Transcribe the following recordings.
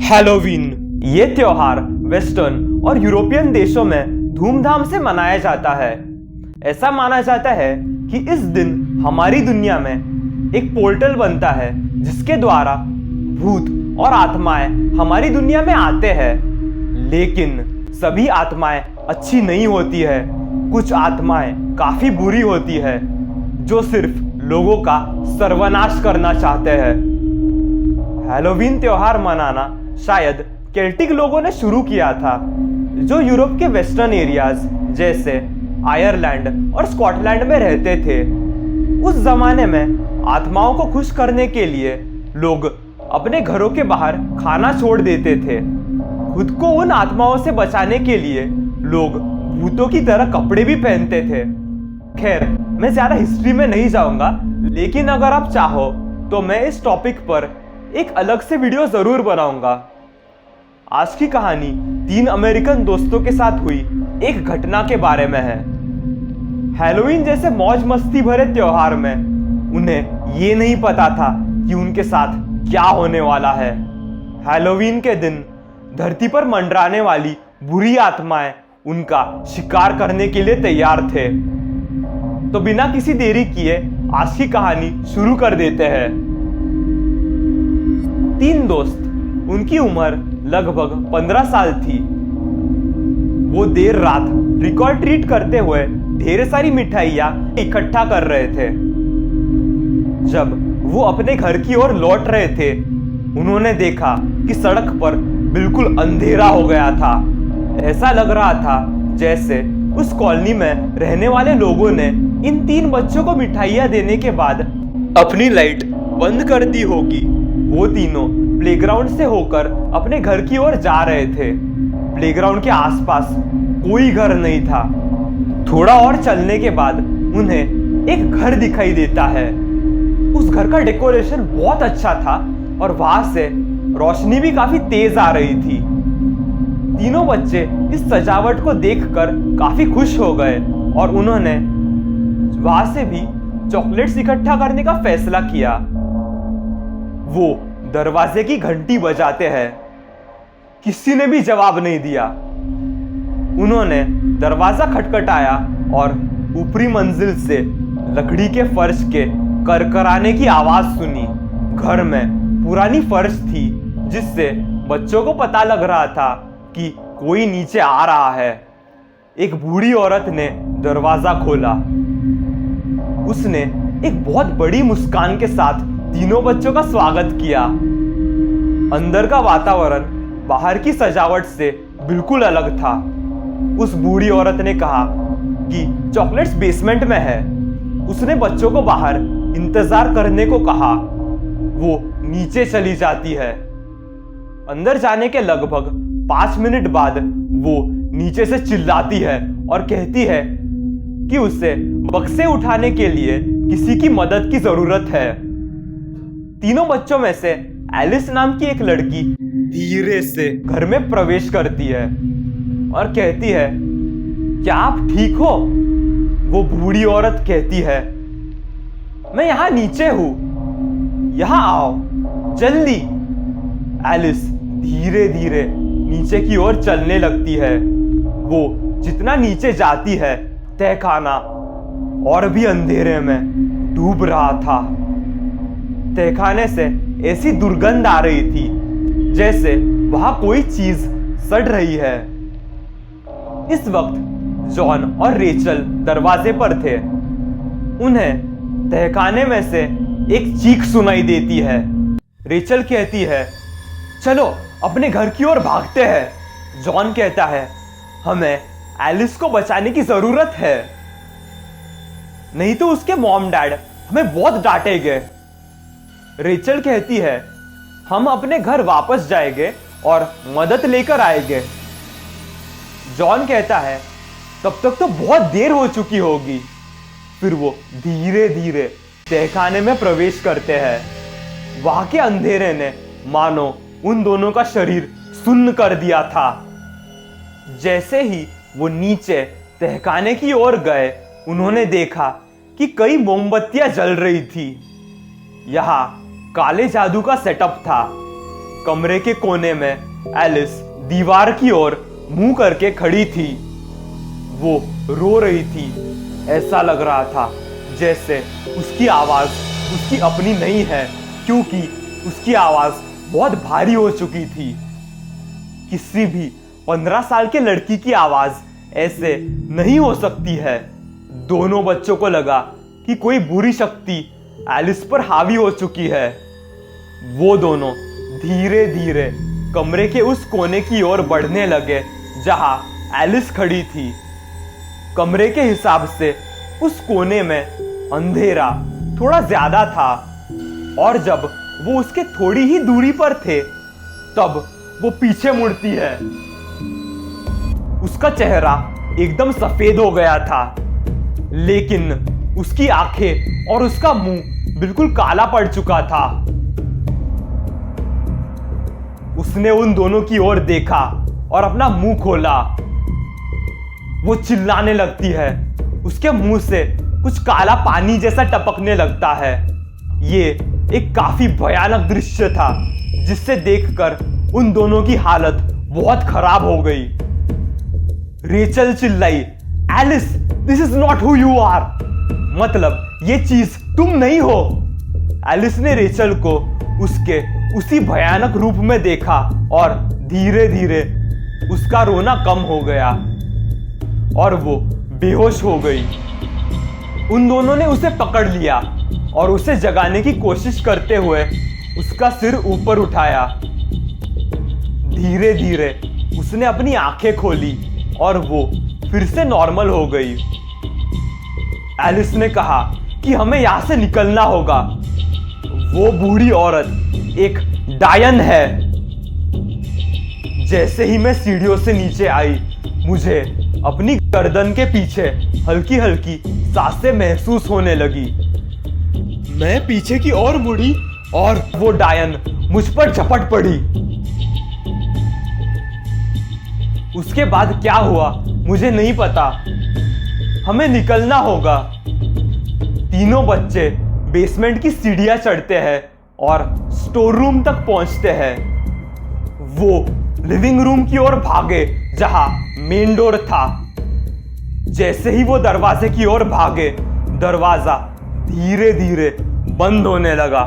Halloween ये त्योहार western और यूरोपियन देशों में धूमधाम से मनाया जाता है। ऐसा माना जाता है कि इस दिन हमारी दुनिया में एक पोर्टल बनता है जिसके द्वारा भूत और आत्माएं हमारी दुनिया में आते हैं। लेकिन सभी आत्माएं अच्छी नहीं होती है। कुछ आत्माएं काफी बुरी होती है जो सिर्फ लोगों का सर्वनाश करना चाहते हैं। हैलोवीन त्योहार मनाना शायद केल्टिक लोगों ने शुरू किया था, जो यूरोप के वेस्टर्न एरियाज जैसे आयरलैंड और स्कॉटलैंड में रहते थे। उस जमाने में आत्माओं को खुश करने के लिए लोग अपने घरों के बाहर खाना छोड़ देते थे। खुद को उन आत्माओं से बचाने के लिए लोग भूतों की तरह कपड़े भी पहनते थे। खैर, मैं ज्यादा हिस्ट्री में नहीं जाऊंगा, लेकिन अगर आप चाहो तो मैं इस टॉपिक पर एक अलग से वीडियो जरूर बनाऊंगा। आज की कहानी 3 अमेरिकन दोस्तों के साथ हुई एक घटना के बारे में है। हैलोवीन जैसे मौज मस्ती भरे त्योहार में उन्हें ये नहीं पता था कि उनके साथ क्या होने वाला है। हैलोवीन के दिन धरती पर मंडराने वाली बुरी आत्माएं उनका शिकार करने के लिए तैयार थे। तो बिना किसी देरी किए आज की कहानी शुरू कर देते हैं। 3 दोस्त, उनकी उम्र लगभग 15 साल थी। वो देर रात ट्रिक और ट्रीट करते हुए ढेर सारी मिठाइयां इकट्ठा कर रहे थे। जब वो अपने घर की ओर लौट रहे थे, उन्होंने देखा कि सड़क पर बिल्कुल अंधेरा हो गया था। ऐसा लग रहा था जैसे उस कॉलोनी में रहने वाले लोगों ने इन 3 बच्चों को मिठाइयां देने के बाद अपनी लाइट बंद कर दी होगी। वो तीनों प्लेग्राउंड से होकर अपने घर की ओर जा रहे थे। प्लेग्राउंड के आसपास कोई घर नहीं था। थोड़ा और चलने के बाद उन्हें एक घर दिखाई देता है। उस घर का डेकोरेशन बहुत अच्छा था और वहां से रोशनी भी काफी तेज आ रही थी। तीनों बच्चे इस सजावट को देखकर काफी खुश हो गए और उन्होंने वहां से भी चॉकलेट्स इकट्ठा करने का फैसला किया। वो दरवाजे की घंटी बजाते हैं। किसी ने भी जवाब नहीं दिया। उन्होंने दरवाजा खटखटाया और ऊपरी मंजिल से लकड़ी के फर्श के करकराने की आवाज सुनी। घर में पुरानी फर्श थी जिससे बच्चों को पता लग रहा था कि कोई नीचे आ रहा है। एक बूढ़ी औरत ने दरवाजा खोला। उसने एक बहुत बड़ी मुस्कान के साथ तीनों बच्चों का स्वागत किया। अंदर का वातावरण बाहर की सजावट से बिल्कुल अलग था। उस बूढ़ी औरत ने कहा कि चॉकलेट्स बेसमेंट में है। उसने बच्चों को बाहर इंतजार करने को कहा। वो नीचे चली जाती है। अंदर जाने के लगभग 5 मिनट बाद वो नीचे से चिल्लाती है और कहती है कि उसे बक्से उठाने के लिए किसी की मदद की जरूरत है। तीनों बच्चों में से एलिस नाम की एक लड़की धीरे से घर में प्रवेश करती है और कहती है, क्या आप ठीक हो? वो बूढ़ी औरत कहती है, मैं यहां नीचे हूं, यहां आओ जल्दी। एलिस धीरे धीरे नीचे की ओर चलने लगती है। वो जितना नीचे जाती है, तहखाना और भी अंधेरे में डूब रहा था। तहखाने से ऐसी दुर्गंध आ रही थी जैसे वहां कोई चीज सड़ रही है। इस वक्त जॉन और रेचल दरवाजे पर थे। उन्हें तहखाने में से एक चीख सुनाई देती है। रेचल कहती है, चलो अपने घर की ओर भागते हैं। जॉन कहता है, हमें एलिस को बचाने की जरूरत है, नहीं तो उसके मॉम डैड हमें बहुत डांटेंगे। रेचल कहती है, हम अपने घर वापस जाएंगे और मदद लेकर आएंगे। जॉन कहता है, तब तक तो बहुत देर हो चुकी होगी। फिर वो धीरे धीरे तहखाने में प्रवेश करते हैं। वहां के अंधेरे ने मानो उन दोनों का शरीर सुन्न कर दिया था। जैसे ही वो नीचे तहखाने की ओर गए, उन्होंने देखा कि कई मोमबत्तियां जल रही थी। यहाँ काले जादू का सेटअप था। कमरे के कोने में एलिस दीवार की ओर मुंह करके खड़ी थी। वो रो रही थी। ऐसा लग रहा था जैसे उसकी आवाज उसकी अपनी नहीं है, क्योंकि उसकी आवाज बहुत भारी हो चुकी थी। किसी भी 15 साल के लड़की की आवाज ऐसे नहीं हो सकती है। दोनों बच्चों को लगा कि कोई बुरी शक्ति एलिस पर हावी हो चुकी है। वो दोनों धीरे धीरे कमरे के उस कोने की ओर बढ़ने लगे जहां एलिस खड़ी थी। कमरे के हिसाब से उस कोने में अंधेरा थोड़ा ज्यादा था, और जब वो उसके थोड़ी ही दूरी पर थे तब वो पीछे मुड़ती है। उसका चेहरा एकदम सफेद हो गया था, लेकिन उसकी आंखें और उसका मुंह बिल्कुल काला पड़ चुका था। उसने उन दोनों की ओर देखा और अपना मुंह खोला। वो चिल्लाने लगती है। उसके मुंह से कुछ काला पानी जैसा टपकने लगता है। ये एक काफी भयानक दृश्य था, जिससे देखकर उन दोनों की हालत बहुत खराब हो गई। रेचल चिल्लाई, Alice, this is not who you are. मतलब ये चीज तुम नहीं हो। एलिस ने रेचल को उसके उसी भयानक रूप में देखा और धीरे धीरे उसका रोना कम हो गया और वो बेहोश हो गई। उन दोनों ने उसे पकड़ लिया और उसे जगाने की कोशिश करते हुए उसका सिर ऊपर उठाया। धीरे धीरे उसने अपनी आंखें खोली और वो फिर से नॉर्मल हो गई। एलिस ने कहा कि हमें यहां से निकलना होगा। वो बूढ़ी औरत एक डायन है। जैसे ही मैं सीढ़ियों से नीचे आई, मुझे अपनी गर्दन के पीछे हल्की हल्की सांसें महसूस होने लगी। मैं पीछे की ओर मुड़ी और वो डायन मुझ पर झपट पड़ी। उसके बाद क्या हुआ मुझे नहीं पता। हमें निकलना होगा। तीनों बच्चे बेसमेंट की सीढ़ियां चढ़ते हैं और स्टोर रूम तक पहुंचते हैं। वो लिविंग रूम की ओर भागे जहां मेन डोर था। जैसे ही वो दरवाजे की ओर भागे, दरवाजा धीरे धीरे बंद होने लगा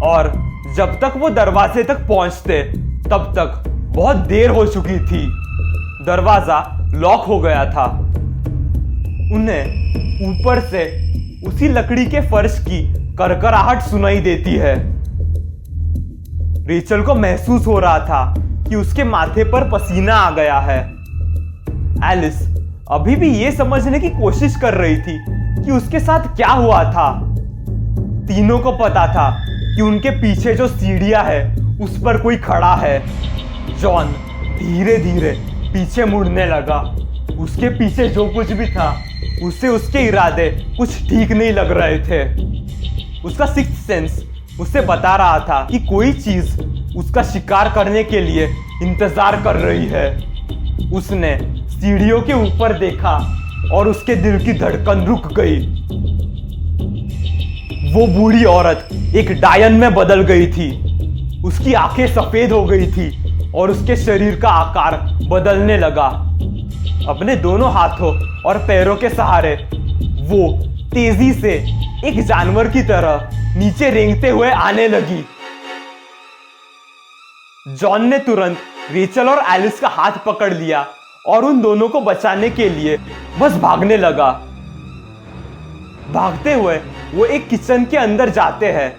और जब तक वो दरवाजे तक पहुंचते तब तक बहुत देर हो चुकी थी। दरवाजा लॉक हो गया था। उन्हें ऊपर से उसी लकड़ी के फर्श की करकराहट सुनाई देती है। रेचल को महसूस हो रहा था कि उसके माथे पर पसीना आ गया है। एलिस अभी भी ये समझने की कोशिश कर रही थी कि उसके साथ क्या हुआ था। तीनों को पता था कि उनके पीछे जो सीढ़ियां है उस पर कोई खड़ा है। जॉन धीरे धीरे पीछे मुड़ने लगा। उसके पीछे जो कुछ भी था उसे उसके इरादे कुछ ठीक नहीं लग रहे थे। उसका सिक्स्थ सेंस उसे बता रहा था कि कोई चीज उसका शिकार करने के लिए इंतजार कर रही है। उसने सीढ़ियों के ऊपर देखा और उसके दिल की धड़कन रुक गई। वो बूढ़ी औरत एक डायन में बदल गई थी। उसकी आंखें सफेद हो गई थी और उसके शरीर का आकार बदलने लगा। अपने दोनों हाथों और पैरों के सहारे वो तेजी से एक जानवर की तरह नीचे रेंगते हुए आने लगी। जॉन ने तुरंत रेचल और एलिस का हाथ पकड़ लिया और उन दोनों को बचाने के लिए बस भागने लगा। भागते हुए वो एक किचन के अंदर जाते हैं।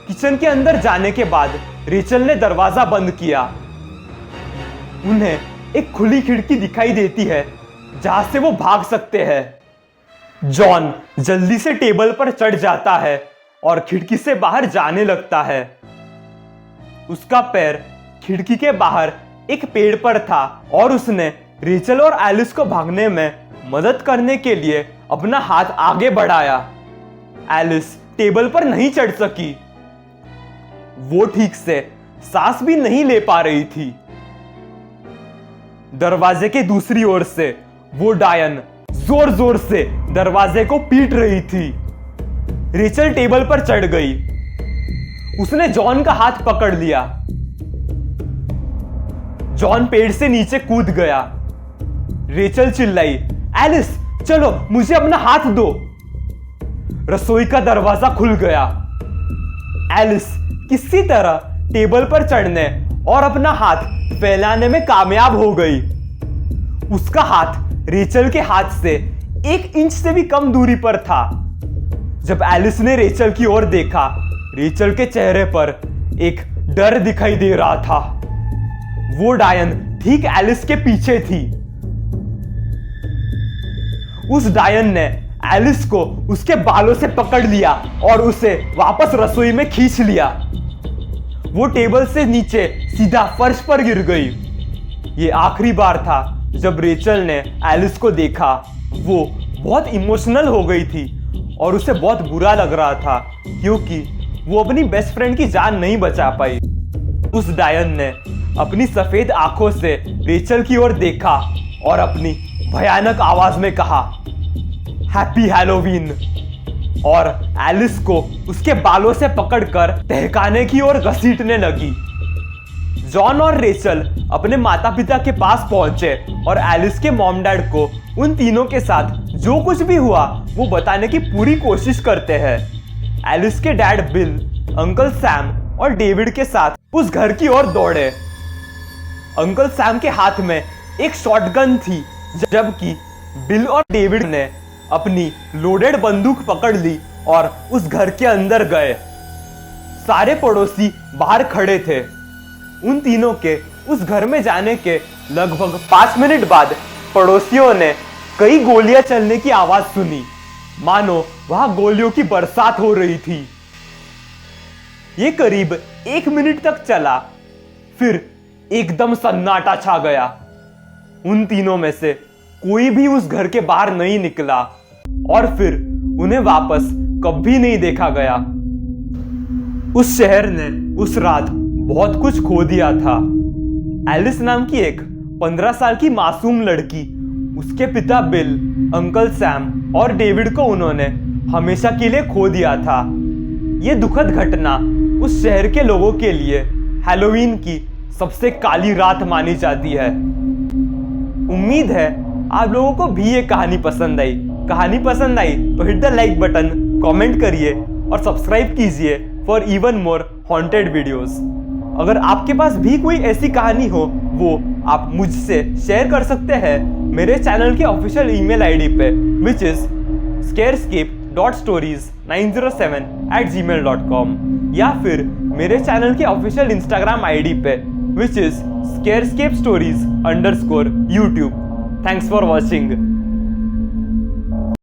किचन के अंदर जाने के बाद रेचल ने दरवाजा बंद किया। उन्हें एक खुली खिड़की दिखाई देती है जहां से वो भाग सकते हैं। जॉन जल्दी से टेबल पर चढ़ जाता है और खिड़की से बाहर जाने लगता है। उसका पैर खिड़की के बाहर एक पेड़ पर था और उसने रेचल और एलिस को भागने में मदद करने के लिए अपना हाथ आगे बढ़ाया। एलिस टेबल पर नहीं चढ़ सकी। वो ठीक से सांस भी नहीं ले पा रही थी। दरवाजे के दूसरी ओर से वो डायन जोर जोर से दरवाजे को पीट रही थी। रेचल टेबल पर चढ़ गई। उसने जॉन का हाथ पकड़ लिया। जॉन पेड़ से नीचे कूद गया। रेचल चिल्लाई, एलिस चलो मुझे अपना हाथ दो। रसोई का दरवाजा खुल गया। एलिस किसी तरह टेबल पर चढ़ने और अपना हाथ फैलाने में कामयाब हो गई। उसका हाथ रेचल के हाथ से 1 इंच से भी कम दूरी पर था। जब एलिस ने रेचल की ओर देखा, रेचल के चेहरे पर एक डर दिखाई दे रहा था। वो डायन ठीक एलिस के पीछे थी। उस डायन ने एलिस को उसके बालों से पकड़ लिया और उसे वापस रसोई में खींच लिया। वो टेबल से नीचे सीधा फर्श पर गिर गई। ये आखिरी बार था जब रेचल ने एलिस को देखा। वो बहुत इमोशनल हो गई थी और उसे बहुत बुरा लग रहा था क्योंकि वो अपनी बेस्ट फ्रेंड की जान नहीं बचा पाई। उस डायन ने अपनी सफेद आंखों से रेचल की ओर देखा और अपनी भयानक आवाज में कहा, हैप्पी हैलोवीन, और एलिस को उसके बालों से पकड़कर टहकाने की ओर घसीटने लगी। जॉन और रेचल अपने माता पिता के पास पहुंचे और एलिस के मॉम डैड को उन तीनों के साथ जो कुछ भी हुआ वो बताने की पूरी कोशिश करते हैं। एलिस के डैड बिल, अंकल सैम और डेविड के साथ उस घर की ओर दौड़े। अंकल सैम के हाथ में एक शॉटगन थी, जबकि बिल और डेविड ने अपनी लोडेड बंदूक पकड़ ली और उस घर के अंदर गए। सारे पड़ोसी बाहर खड़े थे। उन तीनों के उस घर में जाने के लगभग 5 मिनट बाद पड़ोसियों ने कई गोलियां चलने की आवाज सुनी, मानो वहां गोलियों की बरसात हो रही थी। ये करीब 1 मिनट तक चला, फिर एकदम सन्नाटा छा गया। उन तीनों में से कोई भी उस घर के बाहर नहीं निकला और फिर उन्हें वापस कभी नहीं देखा गया। उस शहर ने उस रात बहुत कुछ खो दिया था। एलिस नाम की एक 15 साल की मासूम लड़की, उसके पिता बिल, अंकल सैम और डेविड को उन्होंने हमेशा के लिए खो दिया था। ये दुखद घटना उस शहर के लोगों के लिए हैलोवीन की सबसे काली रात मानी जाती है। उम्मीद है आप लोगों को भी ये कहानी पसंद आई। कहानी पसंद आई तो hit the like button, comment करिए और सब्सक्राइब कीजिए for even more haunted videos. अगर आपके पास भी कोई ऐसी कहानी हो वो आप मुझसे शेयर कर सकते हैं मेरे चैनल के ऑफिशियल ईमेल आईडी पे, विच इज scarescape.stories907@gmail.com, या फिर मेरे चैनल के ऑफिशियल इंस्टाग्राम आईडी पे, which is scarescape stories_YouTube। Thanks for watching.